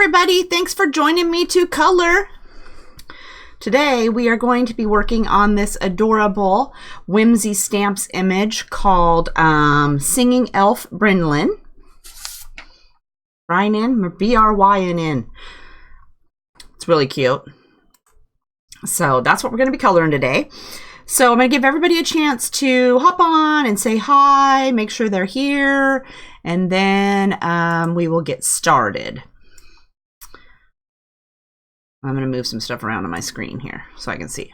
everybody, thanks for joining me to color. Today we are going to be working on this adorable Whimsy Stamps image called Singing Elf Brynn. Brynn, B-R-Y-N-N. It's really cute. So that's what we're going to be coloring today. So I'm going to give everybody a chance to hop on and say hi, make sure they're here, and then we will get started. I'm going to move some stuff around on my screen here so I can see.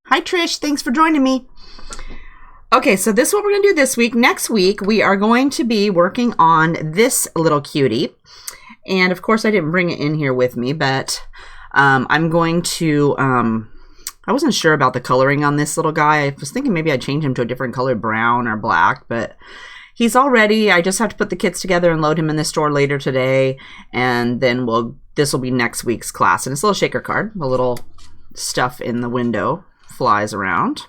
Hi Trish, thanks for joining me. Okay, so this is what we're going to do this week. Next week, we are going to be working on this little cutie. And of course, I didn't bring it in here with me, but I'm going to, I wasn't sure about the coloring on this little guy. I was thinking maybe I'd change him to a different color, brown or black, but he's all ready. I just have to put the kits together and load him in the store later today. And then this will be next week's class. And it's a little shaker card. The little stuff in the window flies around.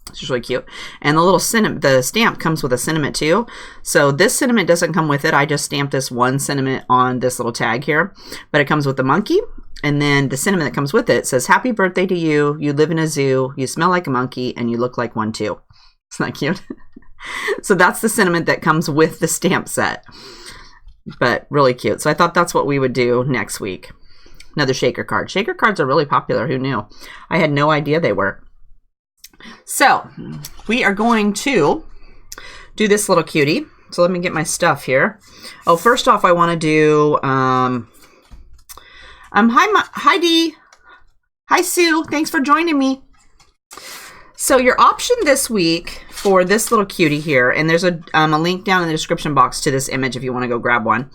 It's just really cute. And the stamp comes with a sentiment too. So this sentiment doesn't come with it. I just stamped this one sentiment on this little tag here. But it comes with the monkey. And then the sentiment that comes with it says, "Happy birthday to you. You live in a zoo. You smell like a monkey. And you look like one too." Isn't that cute? So that's the sentiment that comes with the stamp set. But really cute. So I thought that's what we would do next week. Another shaker card. Shaker cards are really popular. Who knew? I had no idea they were. So we are going to do this little cutie. So let me get my stuff here. Oh, first off, I want to do, hi Dee. Hi Sue. Thanks for joining me. So your option this week for this little cutie here, and there's a link down in the description box to this image if you want to go grab one.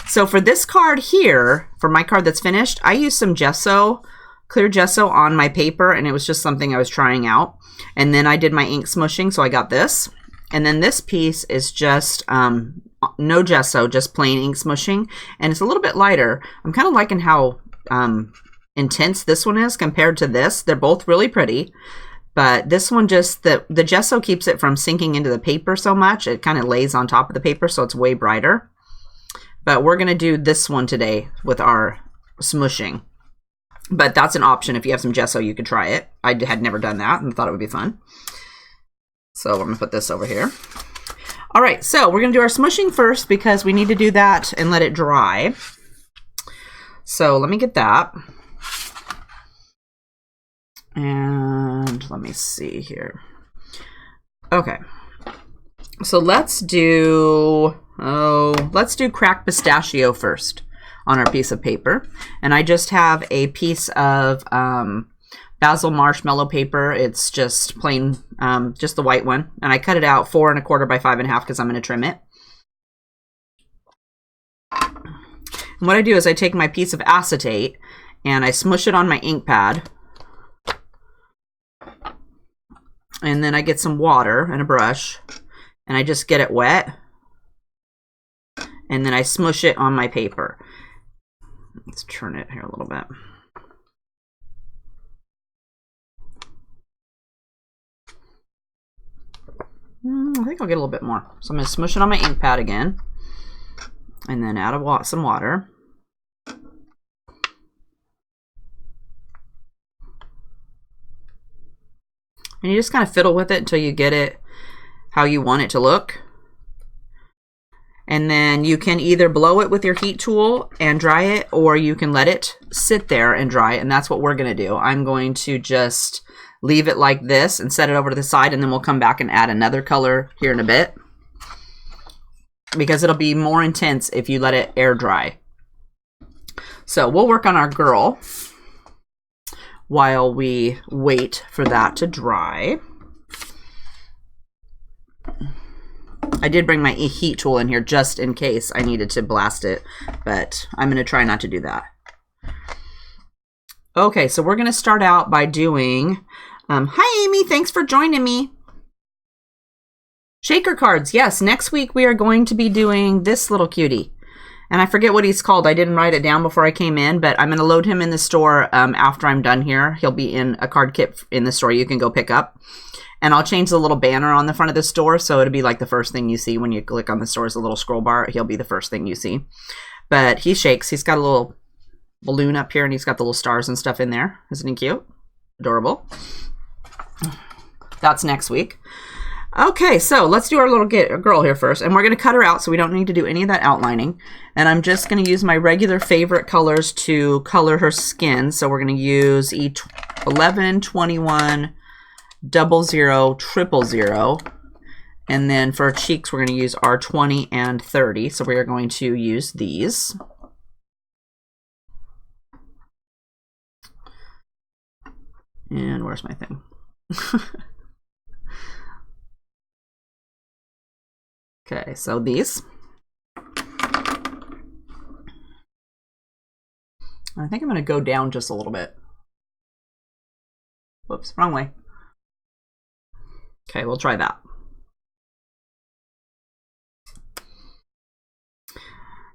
So for this card here, for my card that's finished, I used some gesso, clear gesso on my paper, and it was just something I was trying out. And then I did my ink smooshing, so I got this. And then this piece is just no gesso, just plain ink smooshing, and it's a little bit lighter. I'm kind of liking how intense this one is compared to this. They're both really pretty. But this one just, the gesso keeps it from sinking into the paper so much. It kind of lays on top of the paper, so it's way brighter. But we're going to do this one today with our smooshing. But that's an option. If you have some gesso, you could try it. I had never done that and thought it would be fun. So I'm going to put this over here. All right, so we're going to do our smooshing first because we need to do that and let it dry. So let me get that. And let me see here. Okay. So let's do cracked pistachio first on our piece of paper. And I just have a piece of Bazzill marshmallow paper. It's just plain, just the white one. And I cut it out 4 1/4 by 5 1/2 because I'm going to trim it. And what I do is I take my piece of acetate and I smush it on my ink pad. And then I get some water and a brush and I just get it wet. And then I smush it on my paper. Let's turn it here a little bit. I think I'll get a little bit more. So I'm going to smush it on my ink pad again. And then add some water. And you just kind of fiddle with it until you get it how you want it to look. And then you can either blow it with your heat tool and dry it, or you can let it sit there and dry it. And that's what we're going to do. I'm going to just leave it like this and set it over to the side, and then we'll come back and add another color here in a bit. Because it'll be more intense if you let it air dry. So we'll work on our girl while we wait for that to dry. I did bring my heat tool in here just in case I needed to blast it, but I'm going to try not to do that. Okay, so we're going to start out by doing, hi Amy, thanks for joining me. Shaker cards, yes, next week we are going to be doing this little cutie. And I forget what he's called. I didn't write it down before I came in, but I'm going to load him in the store after I'm done here. He'll be in a card kit in the store you can go pick up. And I'll change the little banner on the front of the store, so it'll be like the first thing you see when you click on the store is a little scroll bar. He'll be the first thing you see. but he shakes. He's got a little balloon up here, and he's got the little stars and stuff in there. Isn't he cute? Adorable. That's next week. Okay, so let's do our little girl here first, and we're going to cut her out so we don't need to do any of that outlining. And I'm just going to use my regular favorite colors to color her skin. So we're going to use E11, 21, 00, 000. And then for our cheeks, we're going to use R20 and 30. So we are going to use these. And where's my thing? Okay, so these. I think I'm going to go down just a little bit. Whoops, wrong way. Okay, we'll try that.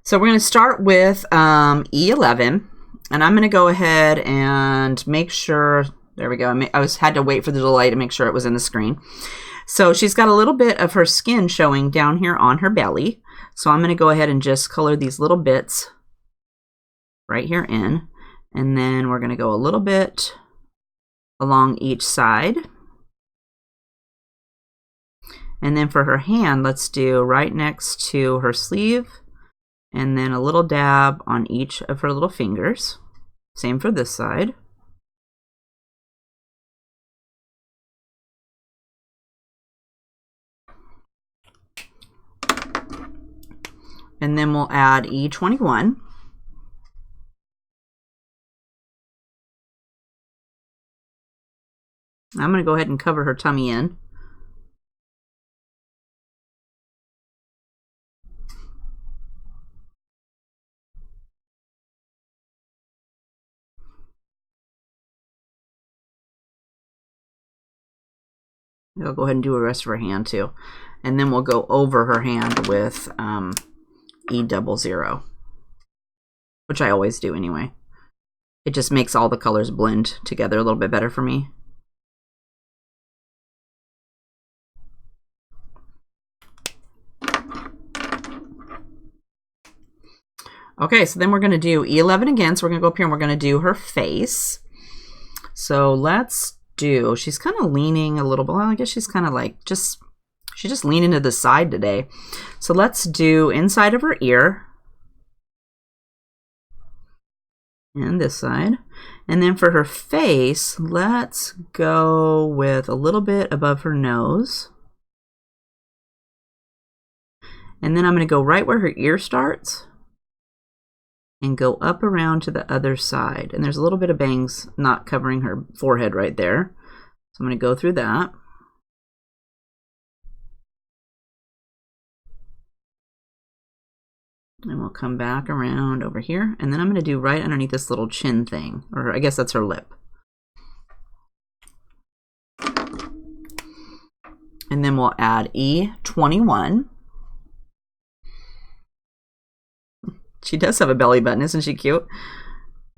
So we're going to start with E11, and I'm going to go ahead and make sure, there we go. I had to wait for the delay to make sure it was in the screen. So she's got a little bit of her skin showing down here on her belly. So I'm going to go ahead and just color these little bits right here in. And then we're going to go a little bit along each side. And then for her hand, let's do right next to her sleeve. And then a little dab on each of her little fingers. Same for this side. And then we'll add E21. I'm going to go ahead and cover her tummy in. I'll go ahead and do the rest of her hand too. And then we'll go over her hand with E00, which I always do anyway. It just makes all the colors blend together a little bit better for me. Okay, so then we're going to do E11 again. So we're going to go up here and we're going to do her face. So let's do, she's kind of leaning a little bit. Well, I guess she's kind of like she's just leaning to the side today. So let's do inside of her ear. And this side. And then for her face, let's go with a little bit above her nose. And then I'm going to go right where her ear starts and go up around to the other side. And there's a little bit of bangs not covering her forehead right there. So I'm going to go through that. And we'll come back around over here. And then I'm going to do right underneath this little chin thing. Or I guess that's her lip. And then we'll add E21. She does have a belly button, isn't she cute?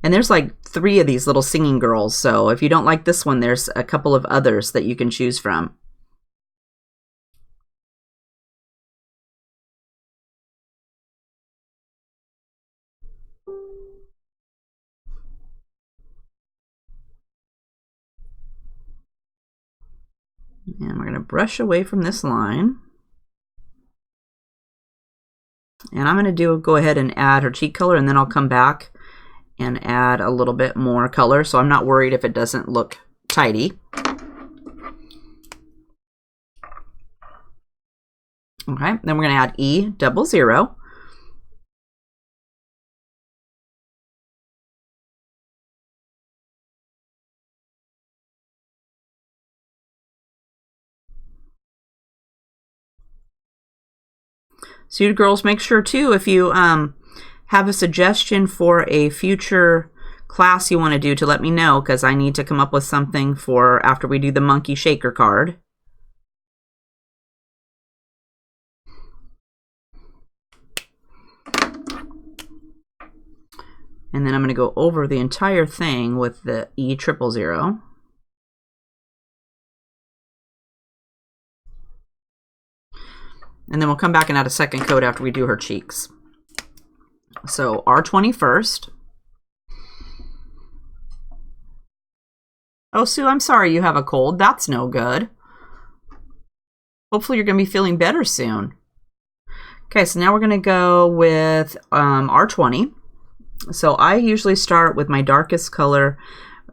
And there's like 3 of these little singing girls. So if you don't like this one, there's a couple of others that you can choose from. And we're going to brush away from this line. And I'm going to go ahead and add her cheek color, and then I'll come back and add a little bit more color. So I'm not worried if it doesn't look tidy. Okay, then we're going to add E00. So you girls, make sure too, if you have a suggestion for a future class you want to do, to let me know, because I need to come up with something for after we do the monkey shaker card. And then I'm going to go over the entire thing with the E00. And then we'll come back and add a second coat after we do her cheeks. So R20 first. Oh, Sue, I'm sorry you have a cold. That's no good. Hopefully you're going to be feeling better soon. Okay, so now we're going to go with R20. So I usually start with my darkest color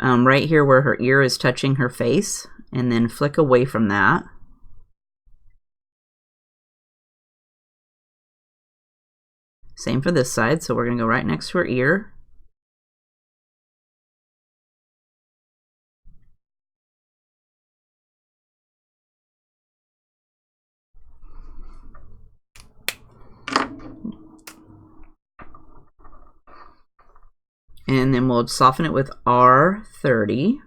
right here where her ear is touching her face, and then flick away from that. Same for this side, so we're going to go right next to her ear. And then we'll soften it with R30.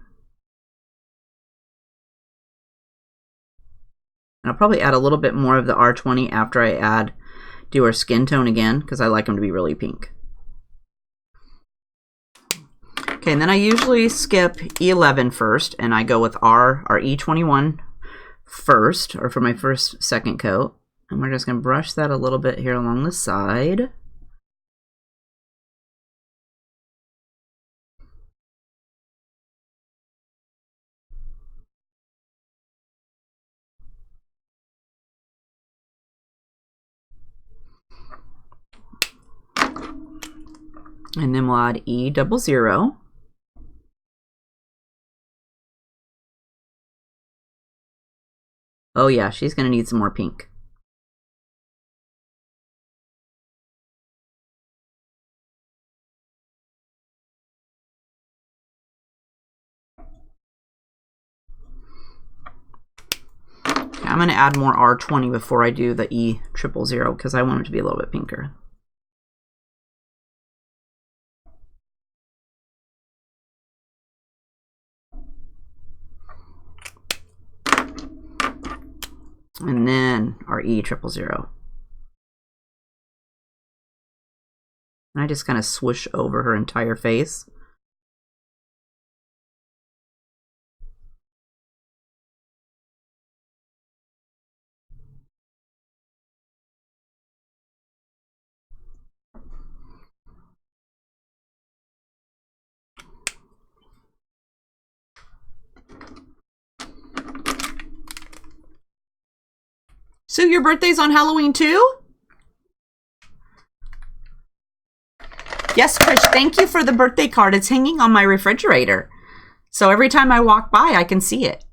And I'll probably add a little bit more of the R20 after I do her skin tone again, because I like them to be really pink. Okay, and then I usually skip E11 first, and I go with our E21 first, or for my second coat. And we're just going to brush that a little bit here along the side. And then we'll add E00. Oh yeah, she's going to need some more pink. Okay, I'm going to add more R20 before I do the E000 because I want it to be a little bit pinker. And then our E000. And I just kind of swoosh over her entire face. So your birthday's on Halloween too? Yes, Trish, thank you for the birthday card. It's hanging on my refrigerator. So every time I walk by, I can see it.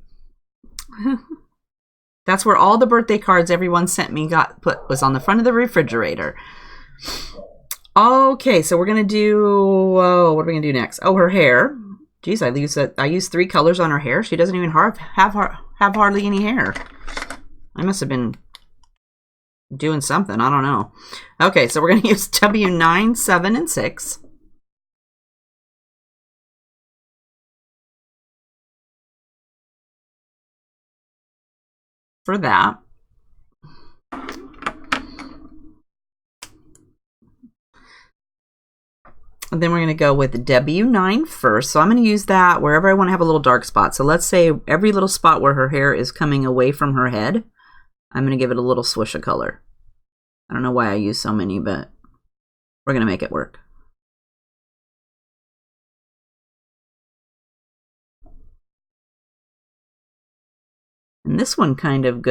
That's where all the birthday cards everyone sent me was on the front of the refrigerator. Okay, so we're gonna do, what are we gonna do next? Oh, her hair. Geez, I used 3 colors on her hair. She doesn't even have hardly any hair. I must have been doing something. I don't know. Okay, so we're going to use W9, 7, and 6. For that. And then we're going to go with W9 first. So I'm going to use that wherever I want to have a little dark spot. So let's say every little spot where her hair is coming away from her head, I'm going to give it a little swish of color. I don't know why I use so many, but we're going to make it work. And this one kind of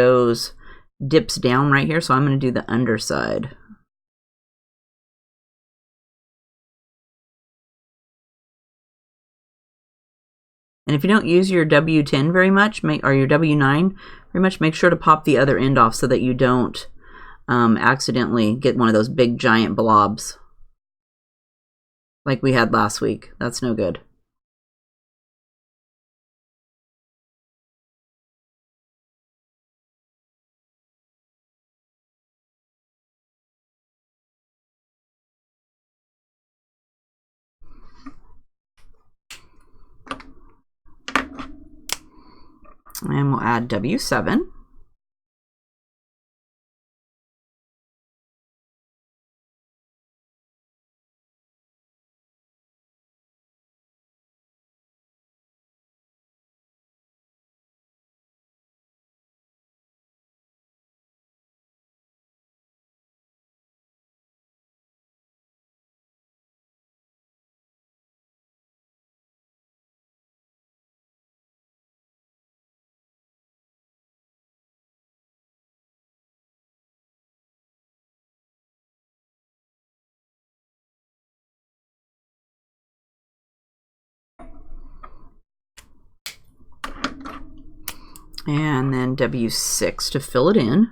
dips down right here, so I'm going to do the underside. And if you don't use your W10 very much, or your W9 very much, make sure to pop the other end off so that you don't accidentally get one of those big giant blobs like we had last week. That's no good. And we'll add W7. And then W6 to fill it in.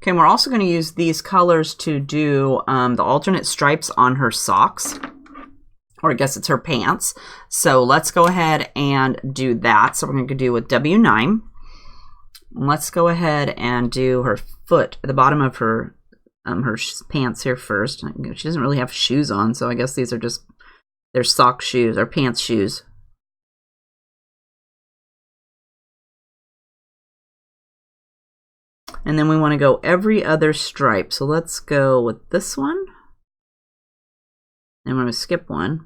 Okay, and we're also going to use these colors to do the alternate stripes on her socks, or I guess it's her pants. So let's go ahead and do that. So we're going to do with W9. Let's go ahead and do her foot at the bottom of her pants here first. She doesn't really have shoes on, so I guess these are just their sock shoes or pants shoes. And then we want to go every other stripe. So let's go with this one. And we're going to skip one.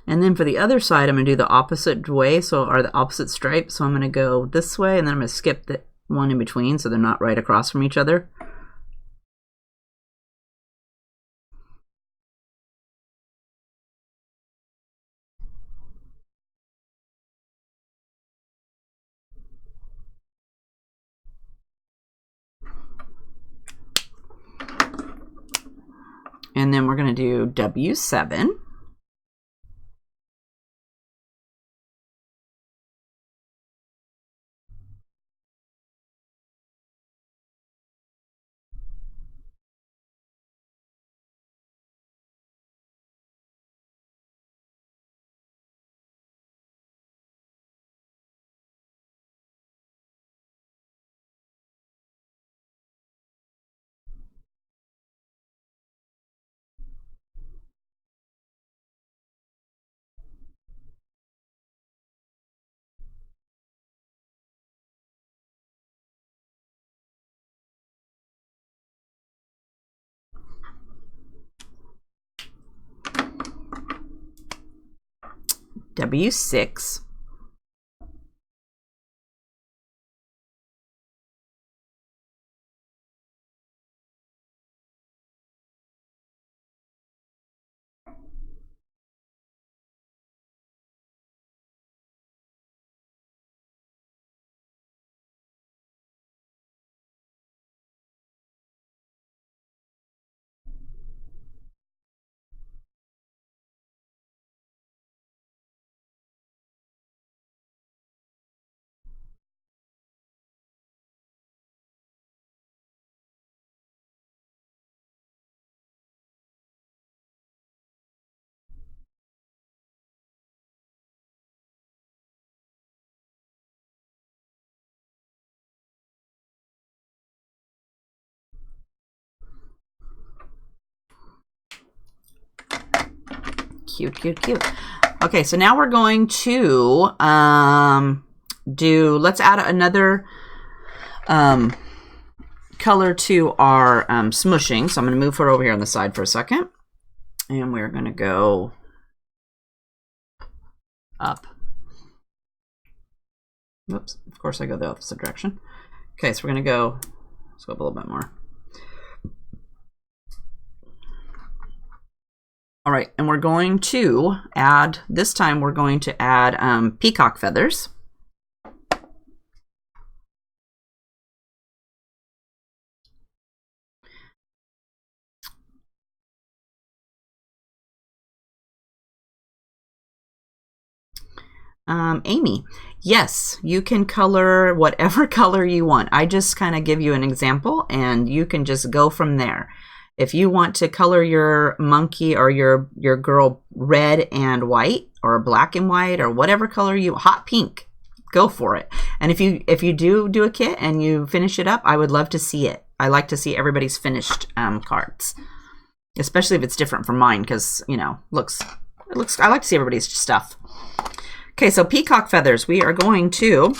And then for the other side, I'm going to do the opposite way, or the opposite stripe. So I'm going to go this way, and then I'm going to skip the one in between so they're not right across from each other. And then we're going to do W7. W6. Cute, cute, cute. Okay, so now we're going to let's add another color to our smooshing. So I'm going to move her over here on the side for a second. And we're going to go up. Whoops, of course I go the opposite direction. Okay, so we're going to go, let's go up a little bit more. All right, and we're going to add, this time we're going to add peacock feathers. Amy, yes, you can color whatever color you want. I just kind of give you an example and you can just go from there. If you want to color your monkey or your girl red and white or black and white or whatever color you, hot pink, go for it. And if you do a kit and you finish it up, I would love to see it. I like to see everybody's finished cards. especially if it's different from mine, because, you know, I like to see everybody's stuff. Okay, so peacock feathers. We are going to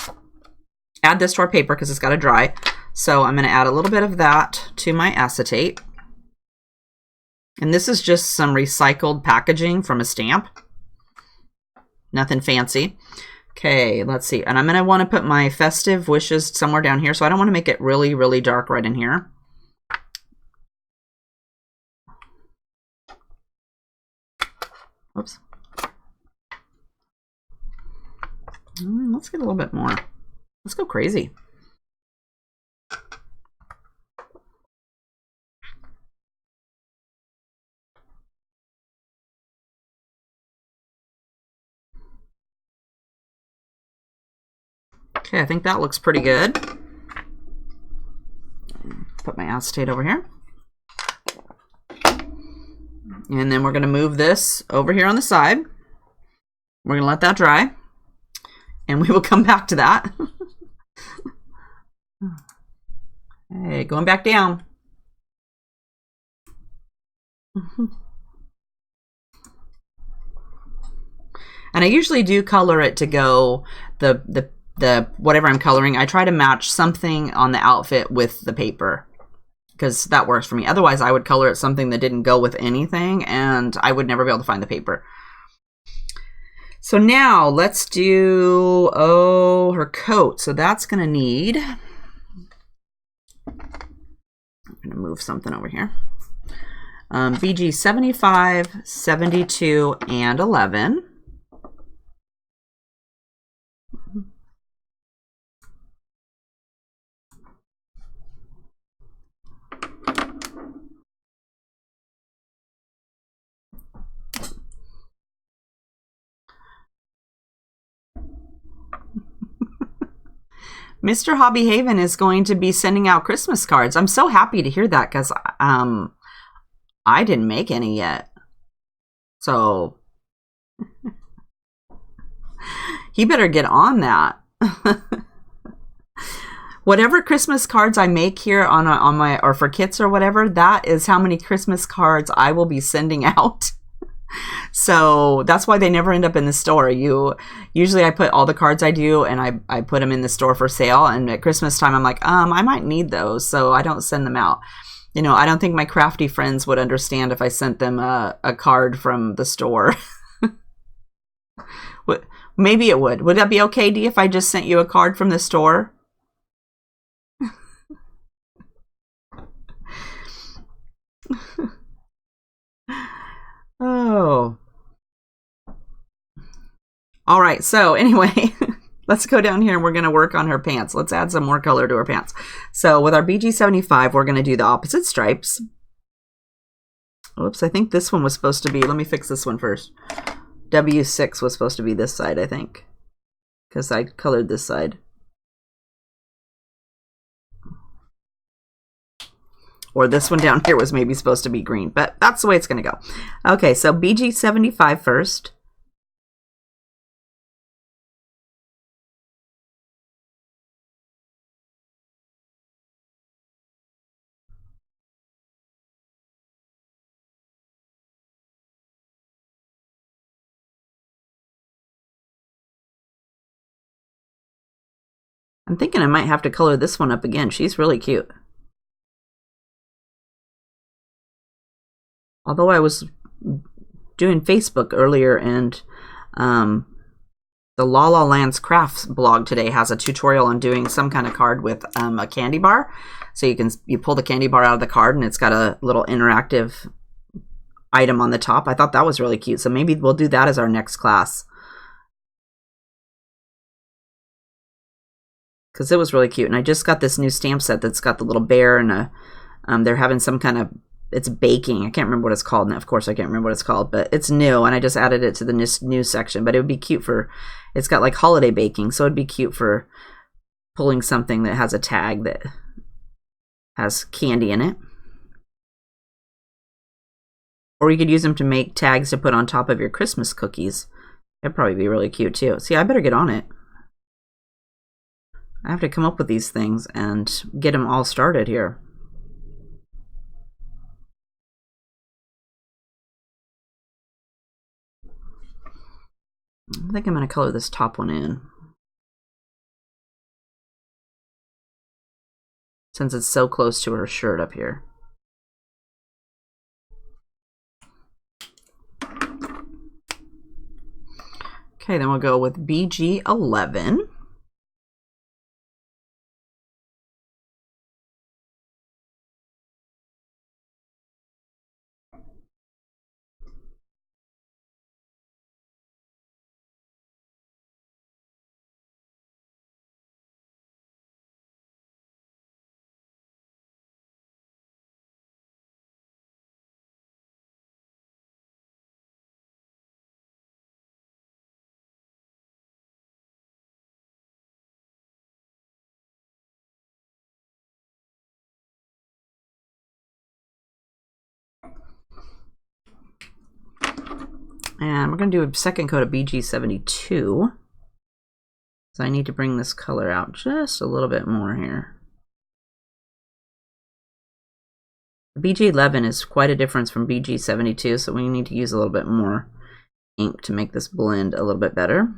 add this to our paper because it's got to dry. So I'm going to add a little bit of that to my acetate. And this is just some recycled packaging from a stamp. Nothing fancy. Okay, let's see. And I'm going to want to put my festive wishes somewhere down here. So I don't want to make it really, really dark right in here. Oops. Let's get a little bit more. Let's go crazy. Okay, I think that looks pretty good. Put my acetate over here. And then we're going to move this over here on the side. We're going to let that dry. And we will come back to that. Okay, going back down. And I usually do color it to go the whatever I'm coloring. I try to match something on the outfit with the paper, because that works for me. Otherwise, I would color it something that didn't go with anything, and I would never be able to find the paper. So now let's do, her coat. So that's going to need, I'm going to move something over here. BG 75, 72, and 11. Mr. Hobby Haven is going to be sending out Christmas cards. I'm so happy to hear that, because I didn't make any yet. So he better get on that. Whatever Christmas cards I make here on my, or for kits or whatever, that is how many Christmas cards I will be sending out. So that's why they never end up in the store. Usually I put all the cards I do, and I put them in the store for sale. And at Christmas time, I'm like, I might need those, so I don't send them out. You know, I don't think my crafty friends would understand if I sent them a card from the store. Maybe it would. Would that be okay, Dee, if I just sent you a card from the store? Oh. All right, so anyway, let's go down here and we're going to work on her pants. Let's add some more color to her pants. So with our BG75, we're going to do the opposite stripes. Oops, I think this one was supposed to be, let me fix this one first. W6 was supposed to be this side, I think, because I colored this side. Or this one down here was maybe supposed to be green, but that's the way it's going to go. Okay, so BG75 first. I'm thinking I might have to color this one up again. She's really cute. Although I was doing Facebook earlier, and the La La Land's Crafts blog today has a tutorial on doing some kind of card with a candy bar. So you pull the candy bar out of the card, and it's got a little interactive item on the top. I thought that was really cute. So maybe we'll do that as our next class, because it was really cute. And I just got this new stamp set that's got the little bear, and they're having some kind of, it's baking. I can't remember what it's called. And of course I can't remember what it's called, but it's new, and I just added it to the news section. But it would be cute for, it's got like holiday baking, so it'd be cute for pulling something that has a tag that has candy in it. Or you could use them to make tags to put on top of your Christmas cookies. That'd probably be really cute too. See, I better get on it. I have to come up with these things and get them all started here. I think I'm going to color this top one in, since it's so close to her shirt up here. Okay, then we'll go with BG11. And we're going to do a second coat of BG72. So I need to bring this color out just a little bit more here. BG11 is quite a difference from BG72, so we need to use a little bit more ink to make this blend a little bit better.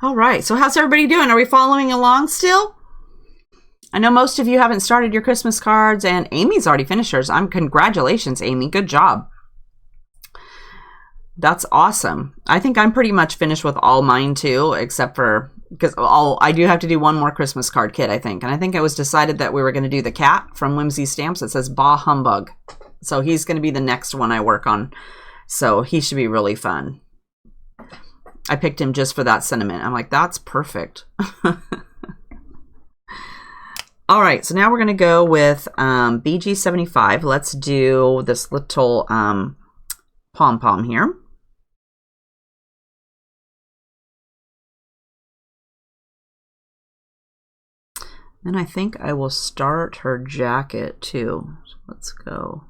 All right, so how's everybody doing? Are we following along still? I know most of you haven't started your Christmas cards, and Amy's already finished hers. Congratulations, Amy. Good job. That's awesome. I think I'm pretty much finished with all mine too, except for, because I do have to do one more Christmas card kit, I think. And I think it was decided that we were going to do the cat from Whimsy Stamps. It says Bah Humbug. So he's going to be the next one I work on. So he should be really fun. I picked him just for that sentiment. I'm like, that's perfect. All right, so now we're going to go with BG75. Let's do this little pom-pom here. Then I think I will start her jacket too. So let's go.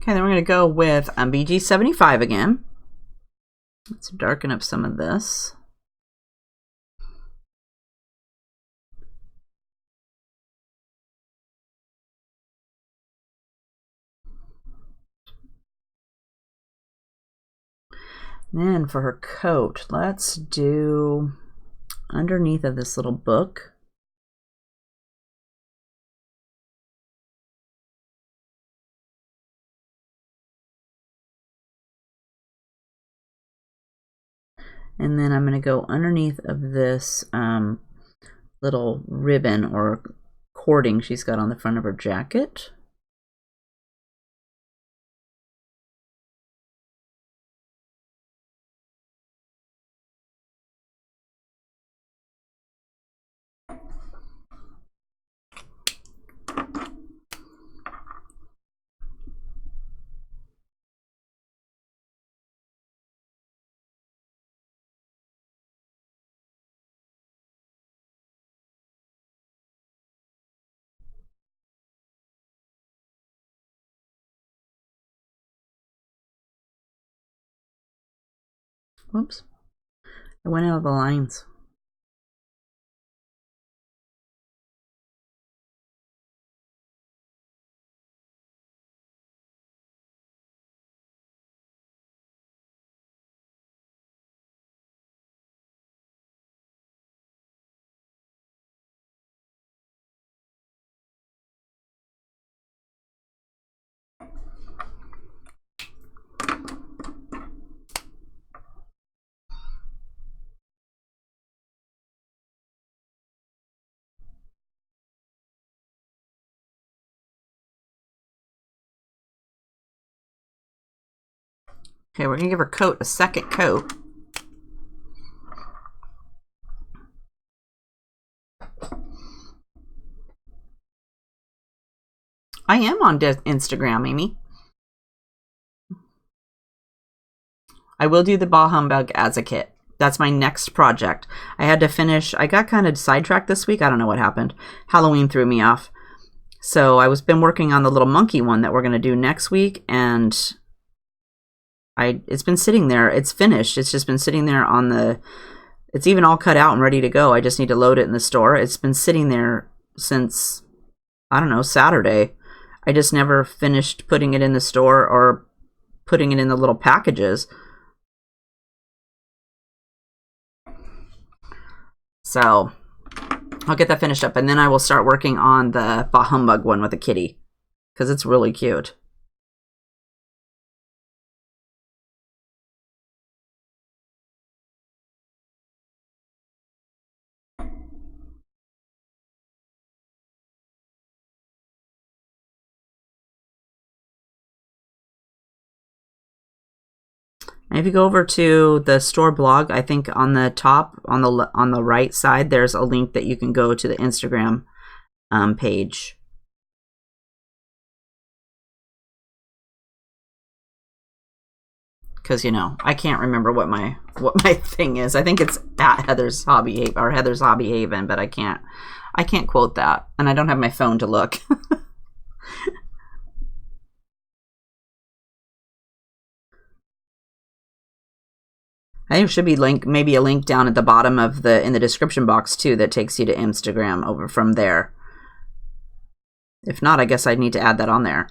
Okay, then we're going to go with BG75 again. Let's darken up some of this. Then for her coat, let's do underneath of this little book. And then I'm going to go underneath of this little ribbon or cording she's got on the front of her jacket. Whoops, I went out of the lines. Okay, we're gonna give her coat a second coat. I am on Instagram, Amy. I will do the Bah Humbug as a kit. That's my next project. I had to finish, I got kind of sidetracked this week. I don't know what happened. Halloween threw me off. So I was been working on the little monkey one that we're going to do next week, and it's been sitting there. It's finished. It's just been sitting there on the, it's even all cut out and ready to go. I just need to load it in the store. It's been sitting there since, I don't know, Saturday. I just never finished putting it in the store or putting it in the little packages. So I'll get that finished up, and then I will start working on the Bah Humbug one with the kitty, because it's really cute. And if you go over to the store blog, I think on the top, on the right side, there's a link that you can go to the Instagram page. Because, you know, I can't remember what my thing is. I think it's at Heather's Hobby or Heather's Hobby Haven, but I can't quote that, and I don't have my phone to look. I think there should be maybe a link down at the bottom of in the description box too that takes you to Instagram over from there. If not, I guess I'd need to add that on there.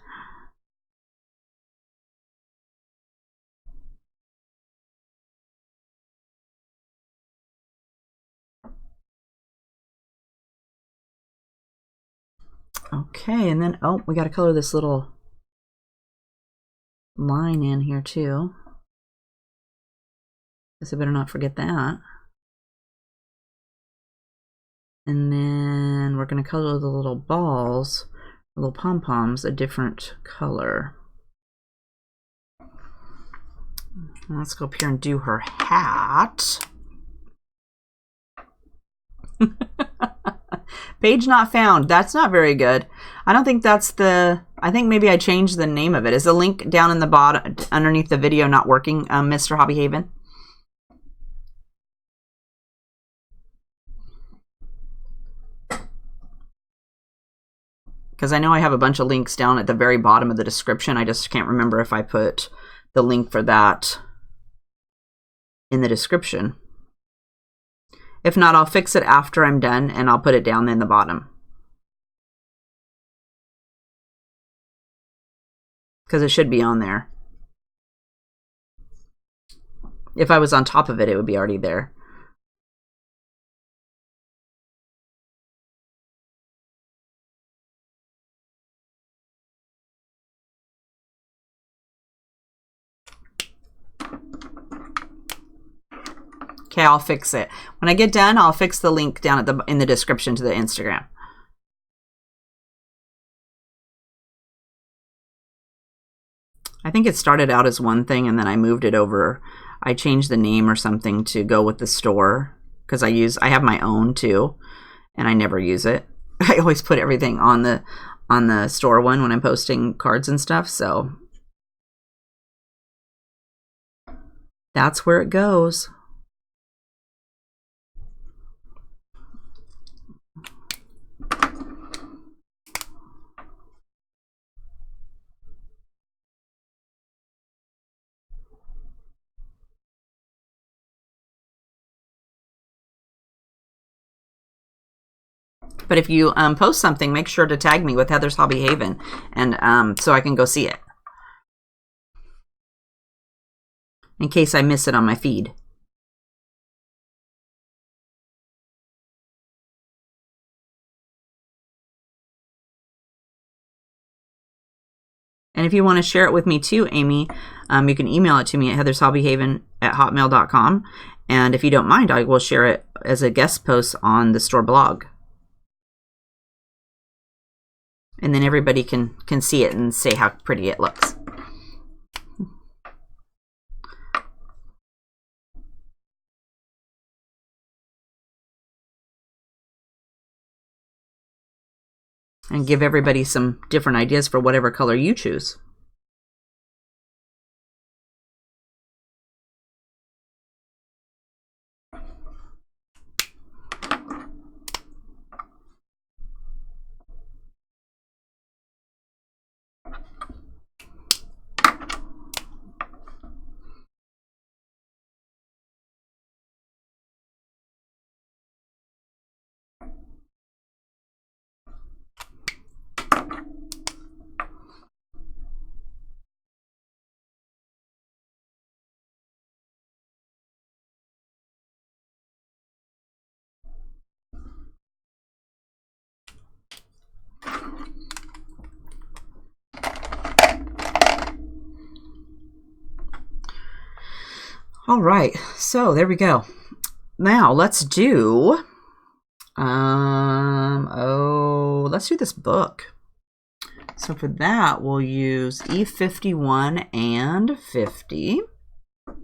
Okay, and then, oh, we got to color this little line in here too. Guess I better not forget that. And then we're going to color the little balls, the little pom-poms, a different color. Let's go up here and do her hat. Page not found. That's not very good. I don't think that's the... I think maybe I changed the name of it. Is the link down in the bottom, underneath the video, not working, Mr. Hobby Haven? Because I know I have a bunch of links down at the very bottom of the description. I just can't remember if I put the link for that in the description. If not, I'll fix it after I'm done, and I'll put it down in the bottom. Because it should be on there. If I was on top of it, it would be already there. Okay, I'll fix it. When I get done, I'll fix the link down at in the description to the Instagram. I think it started out as one thing and then I moved it over. I changed the name or something to go with the store because I have my own too, and I never use it. I always put everything on the store one when I'm posting cards and stuff, so that's where it goes. But if you post something, make sure to tag me with HeathersHobbieHaven, and so I can go see it. In case I miss it on my feed. And if you want to share it with me too, Amy, you can email it to me at HeathersHobbieHaven@hotmail.com. And if you don't mind, I will share it as a guest post on the store blog. And then everybody can see it and say how pretty it looks. And give everybody some different ideas for whatever color you choose. All right, so there we go. Now let's do, let's do this book. So for that, we'll use E51 and 50. Well,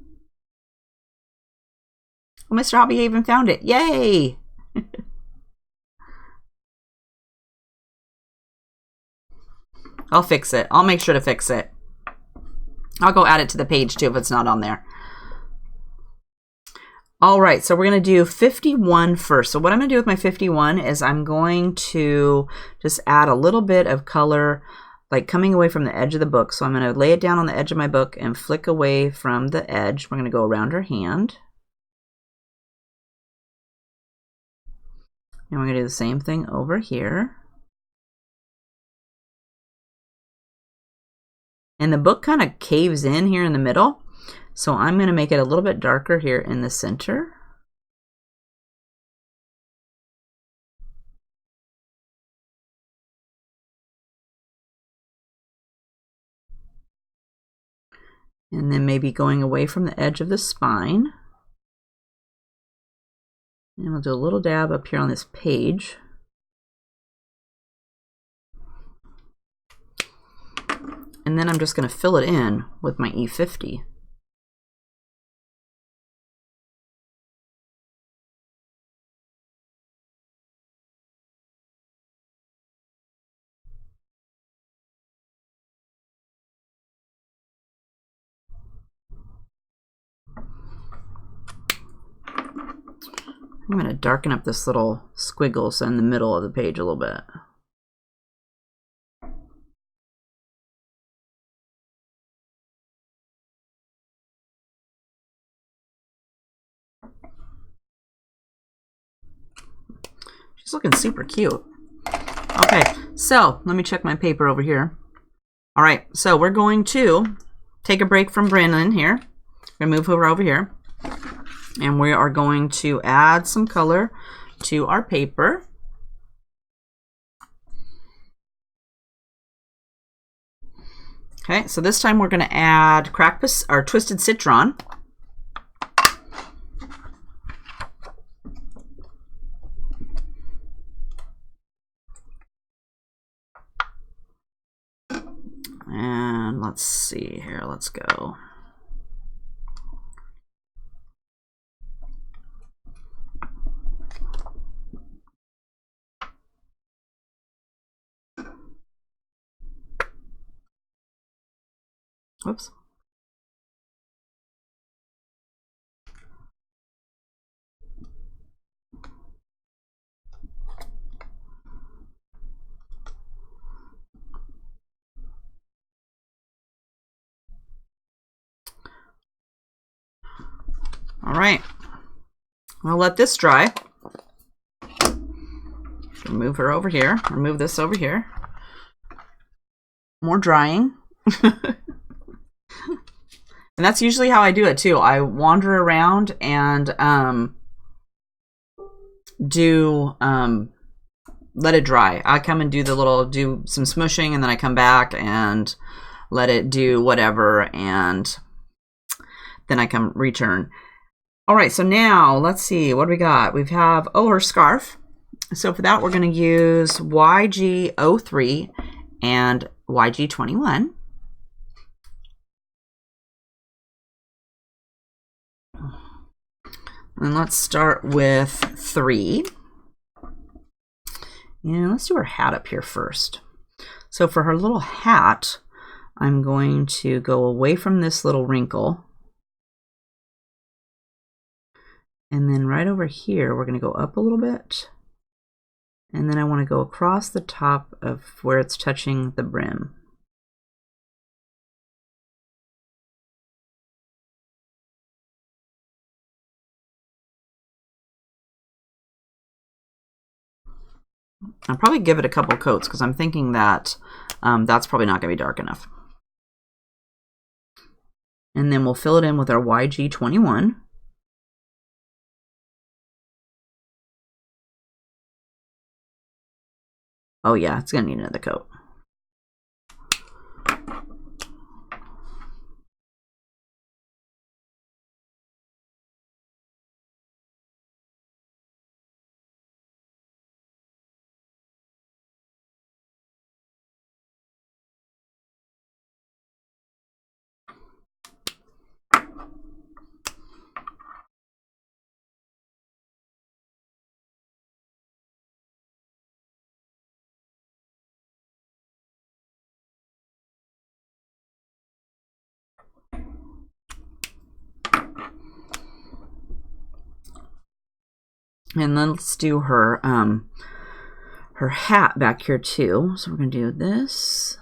Mr. HobbieHaven found it. Yay! I'll fix it. I'll make sure to fix it. I'll go add it to the page too if it's not on there. All right, so we're going to do 51 first. So what I'm going to do with my 51 is I'm going to just add a little bit of color, like coming away from the edge of the book. So I'm going to lay it down on the edge of my book and flick away from the edge. We're going to go around her hand. And we're going to do the same thing over here. And the book kind of caves in here in the middle. So I'm going to make it a little bit darker here in the center. And then maybe going away from the edge of the spine. And we'll do a little dab up here on this page. And then I'm just going to fill it in with my E50. I'm going to darken up this little squiggles in the middle of the page a little bit. She's looking super cute. Okay, so let me check my paper over here. All right, so we're going to take a break from Brynn here. We're going to move her over here. And we are going to add some color to our paper. Okay, so this time we're going to add or twisted citron. And let's see here, let's go. Whoops. All right, I'll let this dry. Move her over here, or move this over here. More drying. And that's usually how I do it too. I wander around and let it dry. I come and do some smooshing, and then I come back and let it do whatever, and then I come return. All right, so now let's see, what do we got? We have, her scarf. So for that, we're going to use YG03 and YG21. And let's start with 3. And let's do her hat up here first. So for her little hat, I'm going to go away from this little wrinkle. And then right over here, we're going to go up a little bit. And then I want to go across the top of where it's touching the brim. I'll probably give it a couple coats because I'm thinking that that's probably not going to be dark enough. And then we'll fill it in with our YG21. Oh yeah, it's going to need another coat. And then let's do her her hat back here too. So we're going to do this.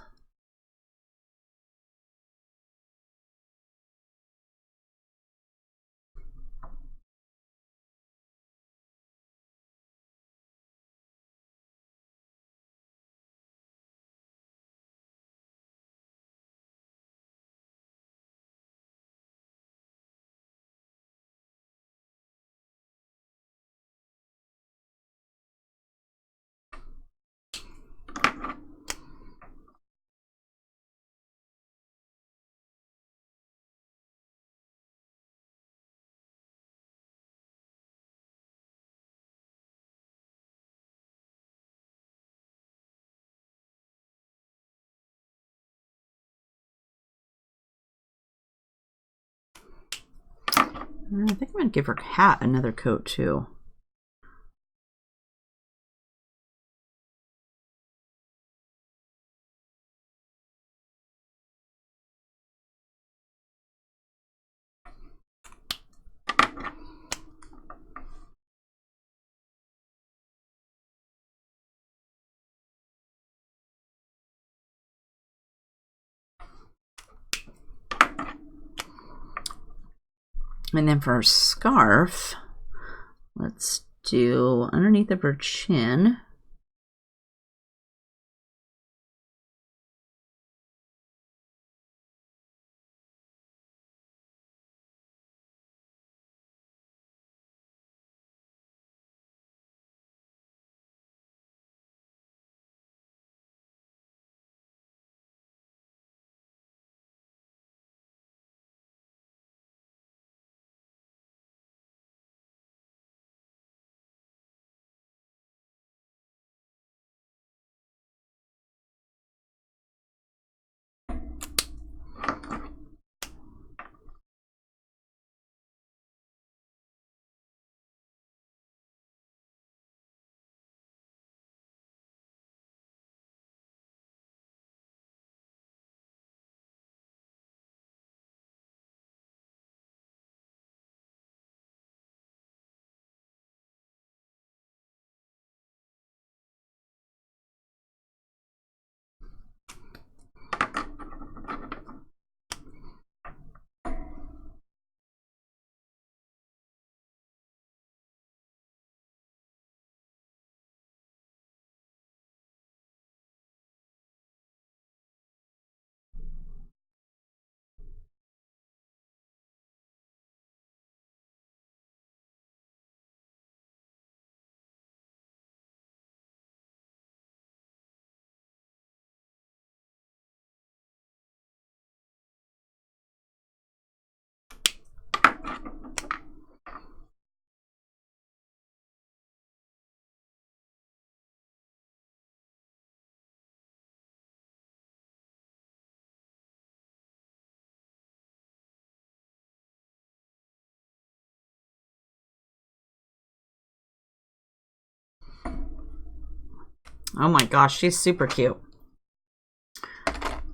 I think I'm going to give her hat another coat too. And then for her scarf, let's do underneath of her chin. Oh my gosh, she's super cute.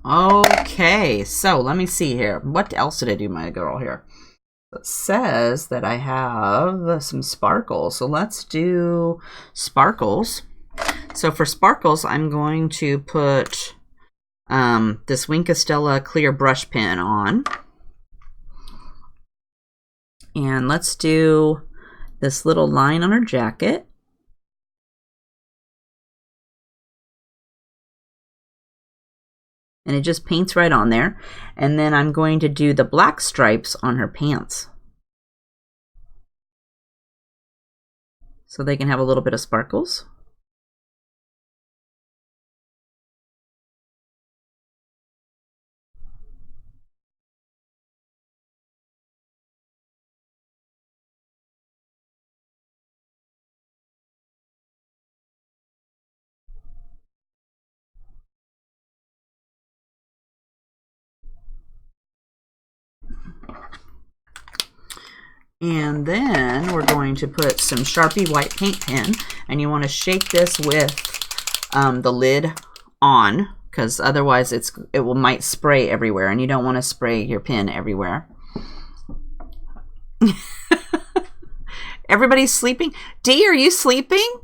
Okay, so let me see here. What else did I do, my girl, here? It says that I have some sparkles. So let's do sparkles. So for sparkles, I'm going to put this Wink Estella clear brush pen on. And let's do this little line on her jacket. And it just paints right on there. And then I'm going to do the black stripes on her pants, so they can have a little bit of sparkles. And then we're going to put some Sharpie white paint pen, and you want to shake this with the lid on, because otherwise it might spray everywhere, and you don't want to spray your pen everywhere. Everybody's sleeping. Dee, are you sleeping?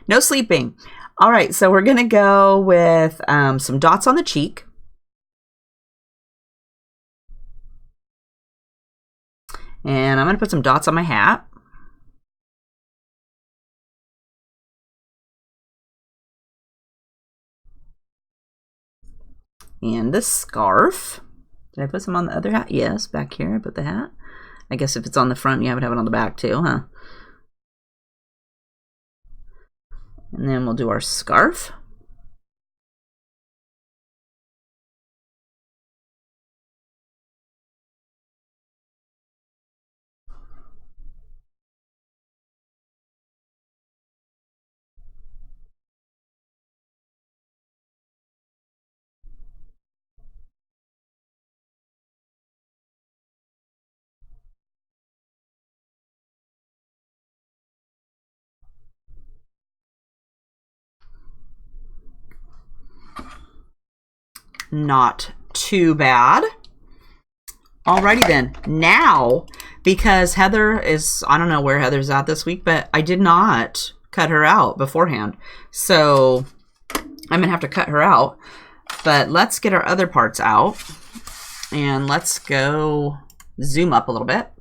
No sleeping. All right, so we're gonna go with some dots on the cheek. And I'm going to put some dots on my hat. And this scarf. Did I put some on the other hat? Yes, back here I put the hat. I guess if it's on the front, you have to have it on the back too, huh? And then we'll do our scarf. Not too bad. Alrighty then. Now, because Heather is, I don't know where Heather's at this week, but I did not cut her out beforehand. So I'm going to have to cut her out. But let's get our other parts out. And let's go zoom up a little bit.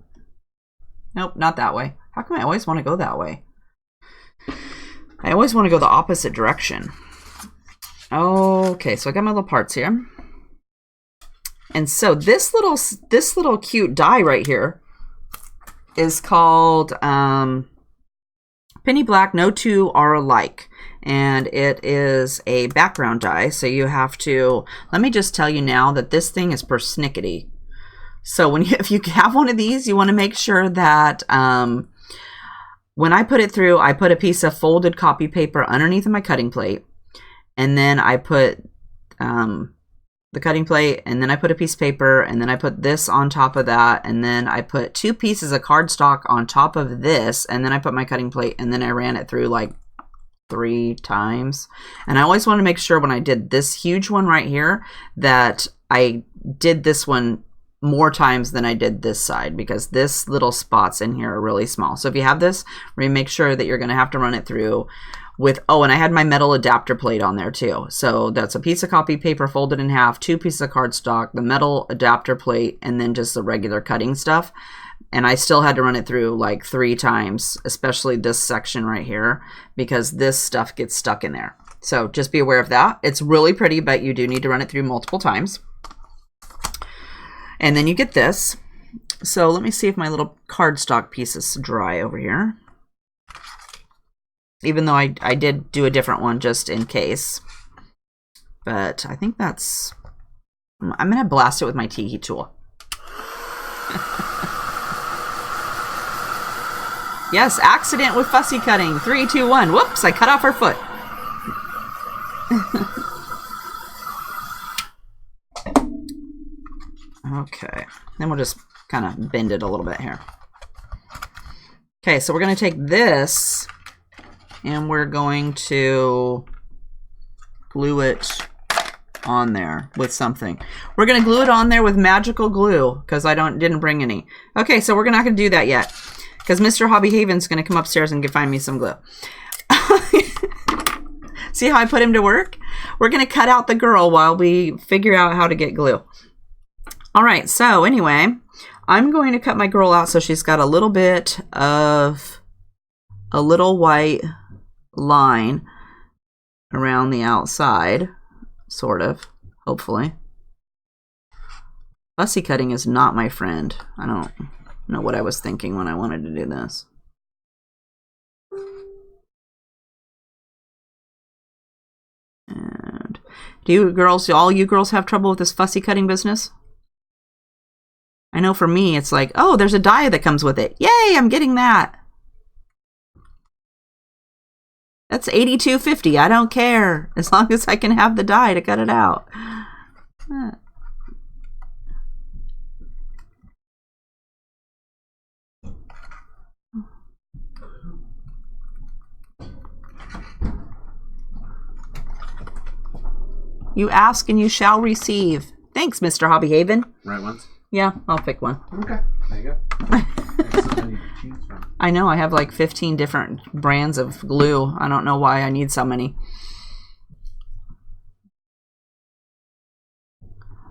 Nope, not that way. How come I always want to go that way? I always want to go the opposite direction. Okay, so I got my little parts here. And so this little cute die right here is called Penny Black. No two are alike. And it is a background die. So you have to, let me just tell you now that this thing is persnickety. So if you have one of these, you want to make sure that when I put it through, I put a piece of folded copy paper underneath of my cutting plate. And then I put the cutting plate, and then I put a piece of paper, and then I put this on top of that, and then I put 2 pieces of cardstock on top of this, and then I put my cutting plate, and then I ran it through like 3 times. And I always want to make sure when I did this huge one right here that I did this one more times than I did this side, because this little spots in here are really small. So if you have this, make sure that you're going to have to run it through with, oh, and I had my metal adapter plate on there too. So that's a piece of copy paper folded in half, 2 pieces of cardstock, the metal adapter plate, and then just the regular cutting stuff. And I still had to run it through like 3 times, especially this section right here, because this stuff gets stuck in there. So just be aware of that. It's really pretty, but you do need to run it through multiple times. And then you get this. So let me see if my little cardstock piece is dry over here. Even though I did do a different one just in case. But I think that's, I'm going to blast it with my tea heat tool. Yes, accident with fussy cutting. 3, 2, 1. Whoops, I cut off her foot. Okay, then we'll just kind of bend it a little bit here. Okay, so we're going to take this and we're going to glue it on there with something. We're going to glue it on there with magical glue because I didn't bring any. Okay, so we're not going to do that yet because Mr. HeathersHobbieHaven's going to come upstairs and find me some glue. See how I put him to work? We're going to cut out the girl while we figure out how to get glue. All right, so anyway, I'm going to cut my girl out so she's got a little bit of a little white line around the outside, sort of, hopefully. Fussy cutting is not my friend. I don't know what I was thinking when I wanted to do this. And do you girls, all you girls have trouble with this fussy cutting business? I know for me, it's like, oh, there's a die that comes with it. Yay, I'm getting that. That's $82.50. I don't care. As long as I can have the die to cut it out. You ask and you shall receive. Thanks, Mr. HeathersHobbieHaven. Right ones? Yeah, I'll pick one. Okay, there you go. There's so many to choose from. I know, I have like 15 different brands of glue. I don't know why I need so many.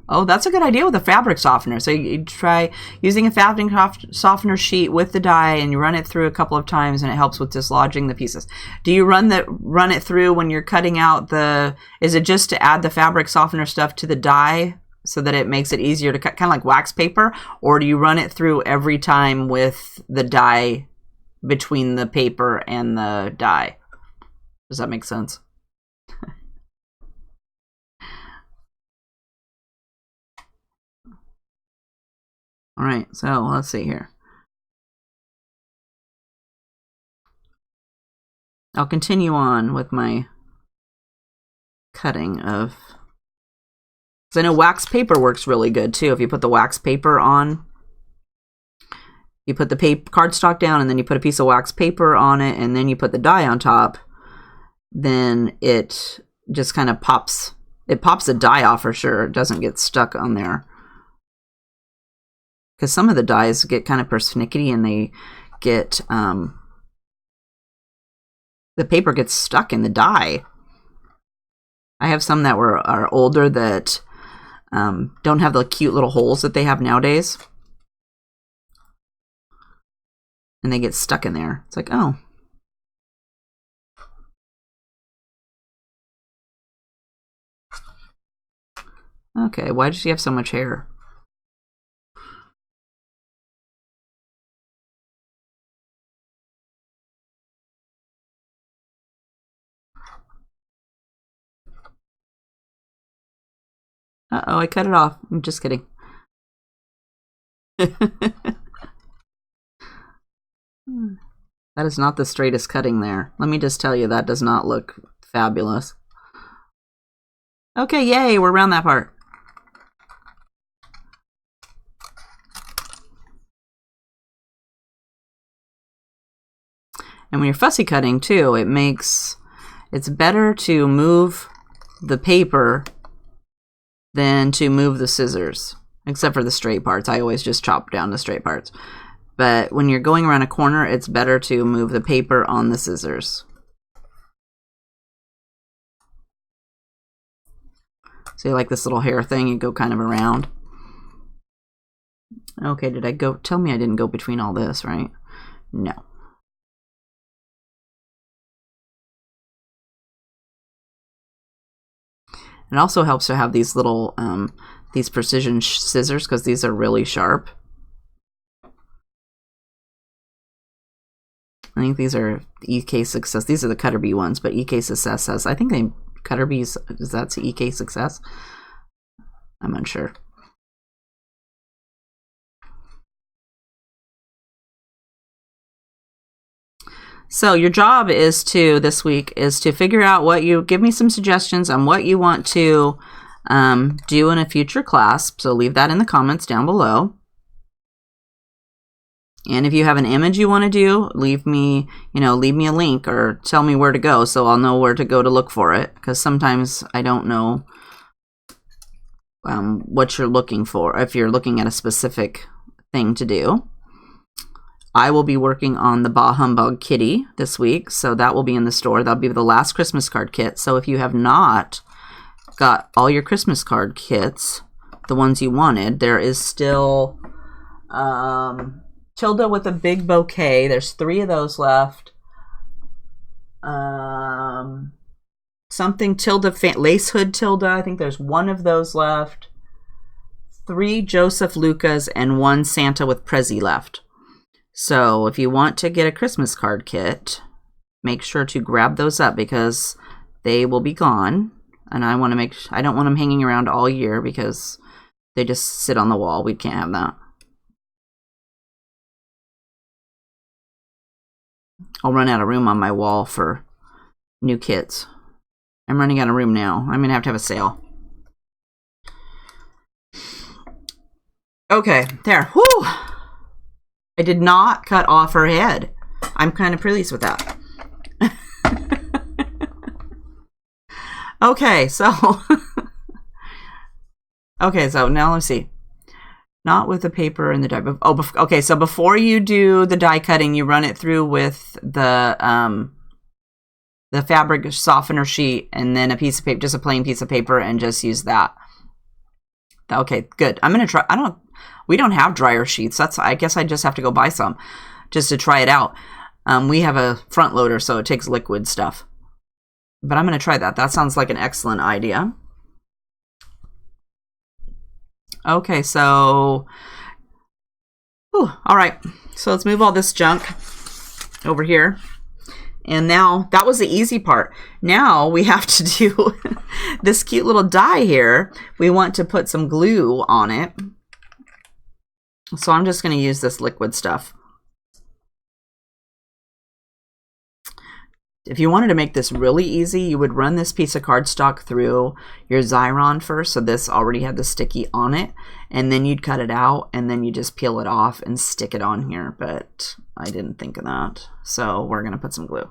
Oh, that's a good idea with a fabric softener. So you try using a fabric softener sheet with the dye and you run it through a couple of times and it helps with dislodging the pieces. Do you run it through when you're cutting out is it just to add the fabric softener stuff to the dye so that it makes it easier to cut, kind of like wax paper? Or do you run it through every time with the dye between the paper and the dye? Does that make sense? All right, so let's see here. I'll continue on with my cutting of, because I know wax paper works really good too. If you put the wax paper on, you put the cardstock down and then you put a piece of wax paper on it and then you put the dye on top, then it just kind of pops. It pops the dye off for sure. It doesn't get stuck on there. Because some of the dyes get kind of persnickety and they get, the paper gets stuck in the dye. I have some that are older that don't have the cute little holes that they have nowadays. And they get stuck in there. It's like, oh. Okay, why does she have so much hair? Uh-oh, I cut it off. I'm just kidding. That is not the straightest cutting there. Let me just tell you, that does not look fabulous. Okay, yay, we're around that part. And when you're fussy cutting too, it's better to move the paper than to move the scissors, except for the straight parts. I always just chop down the straight parts. But when you're going around a corner, it's better to move the paper on the scissors. So you like this little hair thing, you go kind of around. Okay, did I go? Tell me I didn't go between all this, right? No. It also helps to have these little, these precision scissors because these are really sharp. I think these are EK Success. These are the Cutter Bee ones, but EK Success says, I think they, Cutter Bees, is that EK Success? I'm unsure. So your job is to, this week, is to figure out what you, give me some suggestions on what you want to do in a future class. So leave that in the comments down below. And if you have an image you want to do, leave me a link or tell me where to go so I'll know where to go to look for it, because sometimes I don't know what you're looking for if you're looking at a specific thing to do. I will be working on the Bah Humbug Kitty this week, so that will be in the store. That'll be the last Christmas card kit. So if you have not got all your Christmas card kits, the ones you wanted, there is still Tilda with a big bouquet. There's 3 of those left. Something Tilda, lace hood Tilda. I think there's 1 of those left. 3 Joseph Lucas and 1 Santa with Prezi left. So if you want to get a Christmas card kit, make sure to grab those up because they will be gone. And I don't want them hanging around all year because they just sit on the wall. We can't have that. I'll run out of room on my wall for new kits. I'm running out of room now. I'm going to have a sale. Okay, there. Whoo! I did not cut off her head. I'm kind of pleased with that. Okay, so now let's see. Not with the paper and the dye. Okay, so before you do the die cutting, you run it through with the fabric softener sheet and then a piece of paper, just a plain piece of paper, and just use that. Okay, good. I'm gonna try. We don't have dryer sheets. I guess I just have to go buy some just to try it out. We have a front loader, so it takes liquid stuff. But I'm gonna try that. That sounds like an excellent idea. Okay, so, all right. So let's move all this junk over here. And now, that was the easy part. Now we have to do this cute little die here. We want to put some glue on it. So I'm just going to use this liquid stuff. If you wanted to make this really easy, you would run this piece of cardstock through your Xyron first. So this already had the sticky on it. And then you'd cut it out and then you just peel it off and stick it on here. But I didn't think of that. So we're going to put some glue.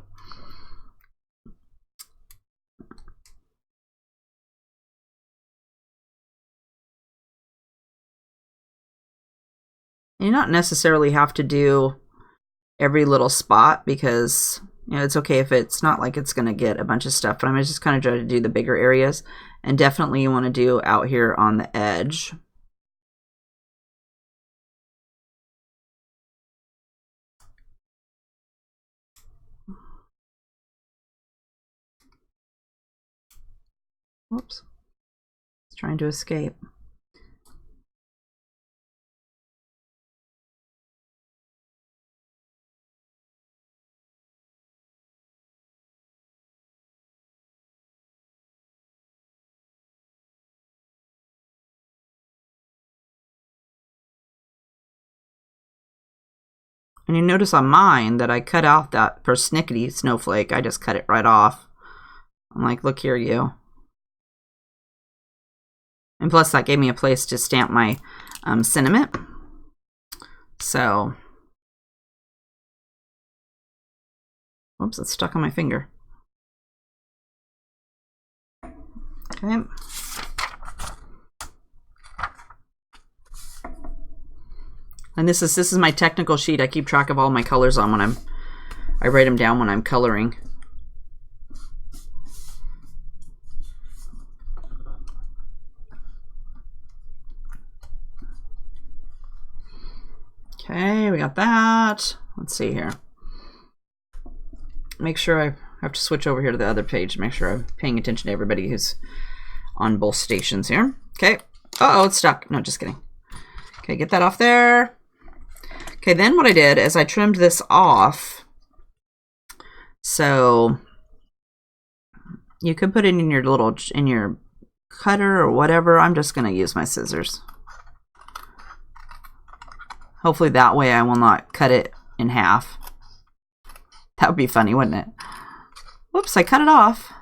You don't necessarily have to do every little spot because, you know, it's okay if it's not like it's going to get a bunch of stuff, but I'm just kind of trying to do the bigger areas. And definitely you want to do out here on the edge. Whoops. It's trying to escape. And you notice on mine that I cut out that persnickety snowflake. I just cut it right off. I'm like, look here, you. And plus that gave me a place to stamp my sentiment. So, whoops, it's stuck on my finger. Okay. And this is my technical sheet. I keep track of all my colors on when I write them down when I'm coloring. Okay, we got that. Let's see here. Make sure I have to switch over here to the other page to make sure I'm paying attention to everybody who's on both stations here. Okay. Uh-oh, it's stuck. No, just kidding. Okay, get that off there. Okay, then what I did is I trimmed this off. So you could put it in your cutter or whatever. I'm just going to use my scissors. Hopefully that way I will not cut it in half. That would be funny, wouldn't it? Whoops, I cut it off.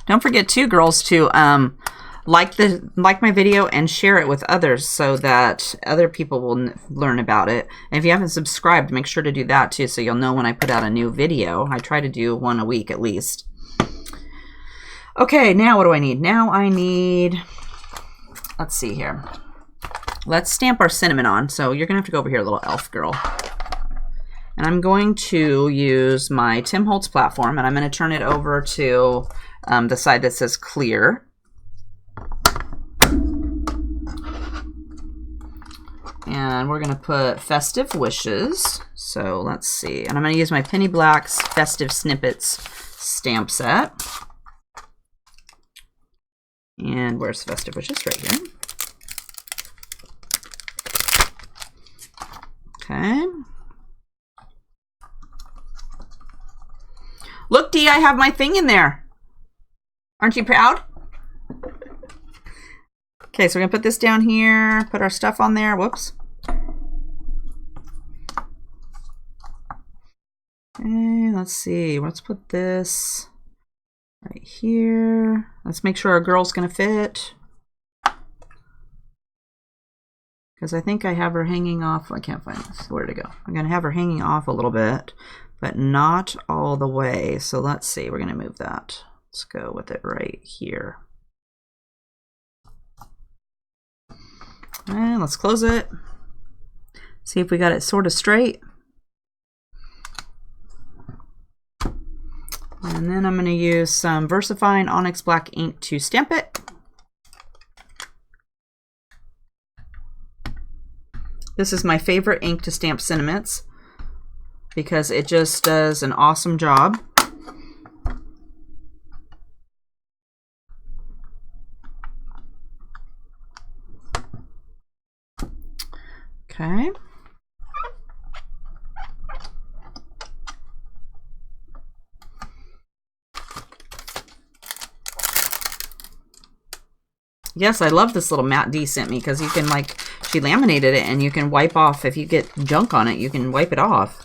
Don't forget too, girls, to like my video and share it with others so that other people will learn about it. And if you haven't subscribed, make sure to do that too, so you'll know when I put out a new video. I try to do one a week at least. Okay, now what do I need? Now I need, let's see here. Let's stamp our cinnamon on. So you're gonna have to go over here, little elf girl. And I'm going to use my Tim Holtz platform, and I'm going to turn it over to the side that says clear. And we're going to put Festive Wishes. So let's see. And I'm going to use my Penny Black's Festive Snippets stamp set. And where's Festive Wishes? Right here. Okay. Look, Dee, I have my thing in there. Aren't you proud? Okay, so we're going to put this down here, put our stuff on there. Whoops. Okay, let's see. Let's put this right here. Let's make sure our girl's going to fit. Because I think I have her hanging off. I can't find this. Where to go? I'm going to have her hanging off a little bit, but not all the way. So let's see. We're going to move that. Let's go with it right here. And let's close it. See if we got it sort of straight. And then I'm going to use some Versafine Onyx Black ink to stamp it. This is my favorite ink to stamp sentiments because it just does an awesome job. Okay. Yes, I love this little mat Dee sent me because you can, like, she laminated it and you can wipe off, if you get junk on it, you can wipe it off.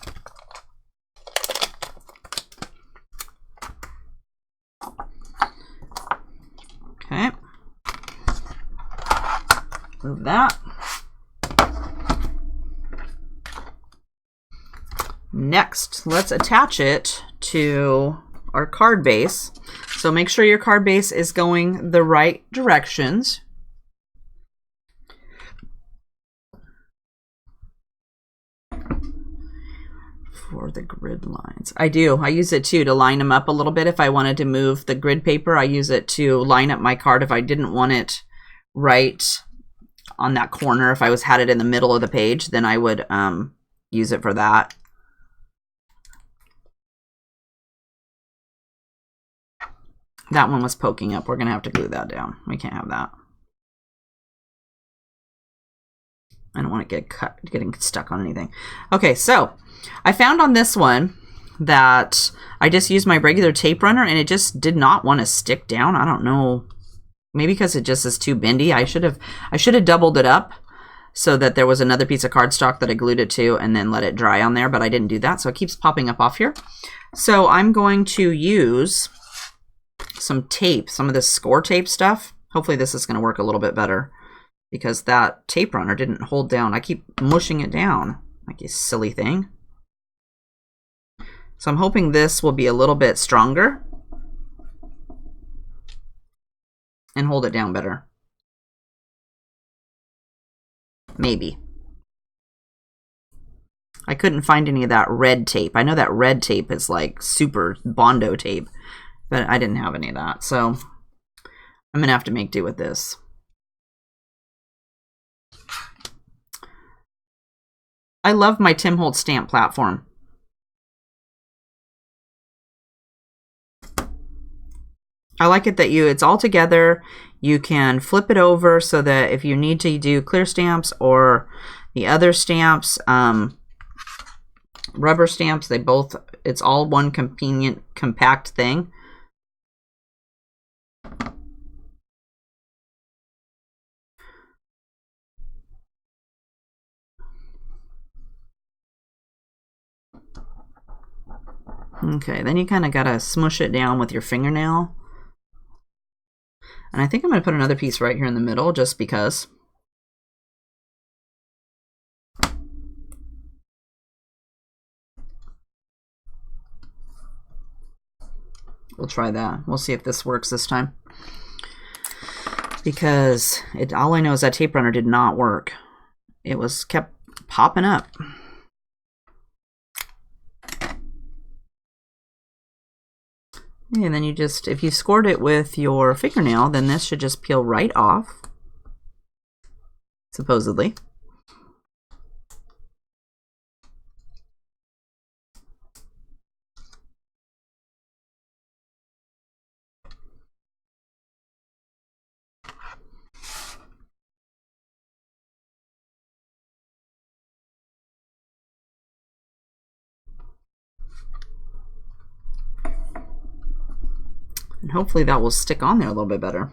Okay. Move that. Next, let's attach it to our card base. So make sure your card base is going the right directions. For the grid lines. I do. I use it too to line them up a little bit. If I wanted to move the grid paper, I use it to line up my card if I didn't want it right on that corner. If I had it in the middle of the page, then I would use it for that. That one was poking up. We're going to have to glue that down. We can't have that. I don't want to get getting stuck on anything. Okay, so I found on this one that I just used my regular tape runner and it just did not want to stick down. I don't know. Maybe because it just is too bendy. I should have doubled it up so that there was another piece of cardstock that I glued it to and then let it dry on there, but I didn't do that, so it keeps popping up off here. So I'm going to use some tape, some of this score tape stuff. Hopefully this is going to work a little bit better because that tape runner didn't hold down. I keep mushing it down like a silly thing. So I'm hoping this will be a little bit stronger and hold it down better. Maybe. I couldn't find any of that red tape. I know that red tape is like super Bondo tape, but I didn't have any of that. So I'm going to have to make do with this. I love my Tim Holtz stamp platform. I like it that it's all together. You can flip it over so that if you need to do clear stamps or the other stamps, rubber stamps, it's all one convenient, compact thing. Okay, then you kind of got to smush it down with your fingernail And I think I'm going to put another piece right here in the middle just because. We'll try that. We'll see if this works this time. Because all I know is that tape runner did not work. It kept popping up. And then you just, if you scored it with your fingernail, then this should just peel right off. Supposedly. And hopefully that will stick on there a little bit better.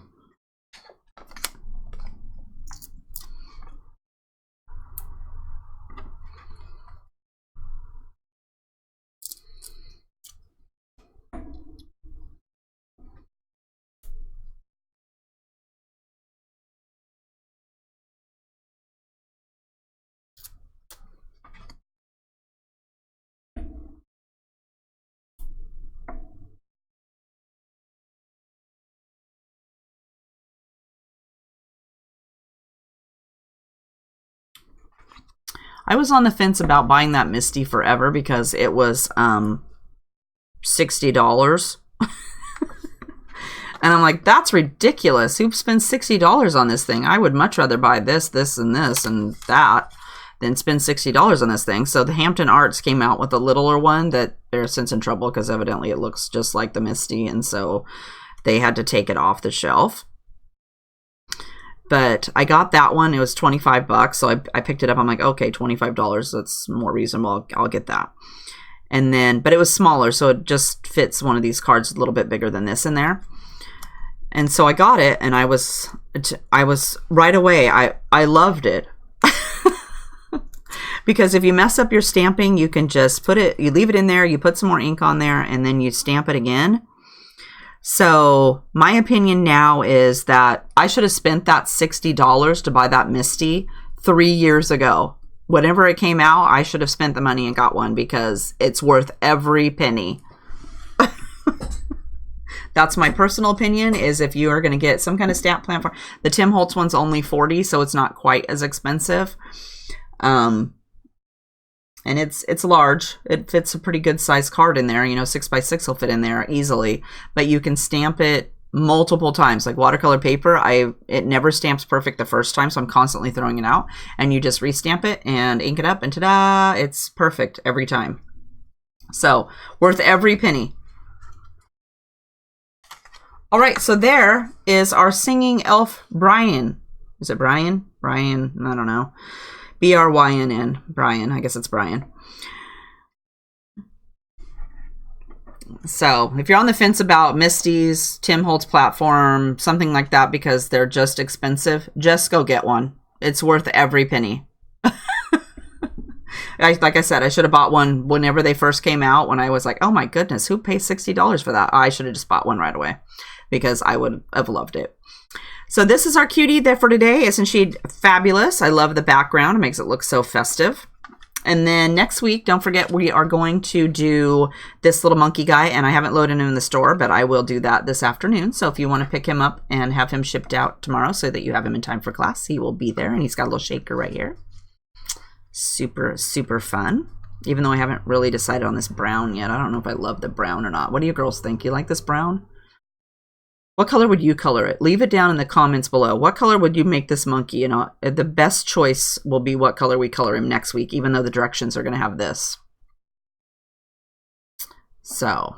I was on the fence about buying that Misty forever because it was $60. And I'm like, that's ridiculous. Who spends $60 on this thing? I would much rather buy this, this, and this, and that than spend $60 on this thing. So the Hampton Arts came out with a littler one that they're since in trouble because evidently it looks just like the Misty, and so they had to take it off the shelf. But I got that one. It was 25 bucks. So I picked it up. I'm like, okay, $25. That's more reasonable. I'll get that. And then, but it was smaller. So it just fits one of these cards a little bit bigger than this in there. And so I got it, and I was right away. I loved it. Because if you mess up your stamping, you can just you leave it in there, you put some more ink on there, and then you stamp it again. So my opinion now is that I should have spent that $60 to buy that Misty 3 years ago. Whenever it came out, I should have spent the money and got one because it's worth every penny. That's my personal opinion, is if you are going to get some kind of stamp platform. The Tim Holtz one's only $40, so it's not quite as expensive. And it's large. It fits a pretty good size card in there. You know, 6x6 will fit in there easily. But you can stamp it multiple times. Like watercolor paper, it never stamps perfect the first time, so I'm constantly throwing it out. And you just restamp it and ink it up, and ta-da! It's perfect every time. So, worth every penny. All right, so there is our Singing Elf Brynn. Is it Brian? Brian, I don't know. B-R-Y-N-N. Brian. I guess it's Brian. So, if you're on the fence about Misty's, Tim Holtz platform, something like that, because they're just expensive, just go get one. It's worth every penny. Like I said, I should have bought one whenever they first came out, when I was like, oh my goodness, who pays $60 for that? I should have just bought one right away because I would have loved it. So this is our cutie there for today. Isn't she fabulous? I love the background. It makes it look so festive. And then next week, don't forget, we are going to do this little monkey guy, and I haven't loaded him in the store, but I will do that this afternoon. So if you want to pick him up and have him shipped out tomorrow so that you have him in time for class, he will be there, and he's got a little shaker right here. Super, super fun. Even though I haven't really decided on this brown yet. I don't know if I love the brown or not. What do you girls think? You like this brown? What color would you color it? Leave it down in the comments below. What color would you make this monkey? You know, the best choice will be what color we color him next week, even though the directions are going to have this. So,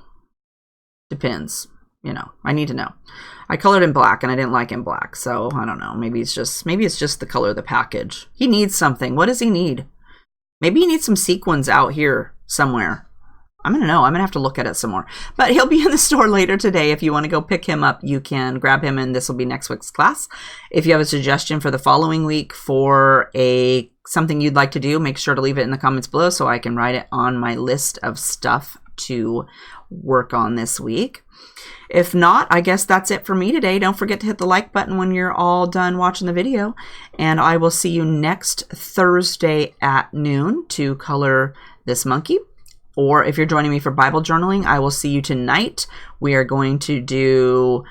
depends. You know, I need to know. I colored in black, and I didn't like him black, so I don't know. Maybe it's just the color of the package. He needs something. What does he need? Maybe he needs some sequins out here somewhere. I'm going to know. I'm going to have to look at it some more. But he'll be in the store later today. If you want to go pick him up, you can grab him, and this will be next week's class. If you have a suggestion for the following week for something you'd like to do, make sure to leave it in the comments below so I can write it on my list of stuff to work on this week. If not, I guess that's it for me today. Don't forget to hit the like button when you're all done watching the video. And I will see you next Thursday at noon to color this monkey. Or if you're joining me for Bible journaling, I will see you tonight. We are going to do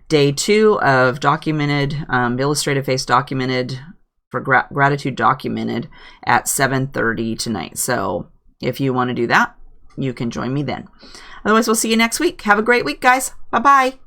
day 2 of documented, illustrative face documented for gratitude documented at 7:30 tonight. So if you want to do that, you can join me then. Otherwise, we'll see you next week. Have a great week, guys. Bye-bye.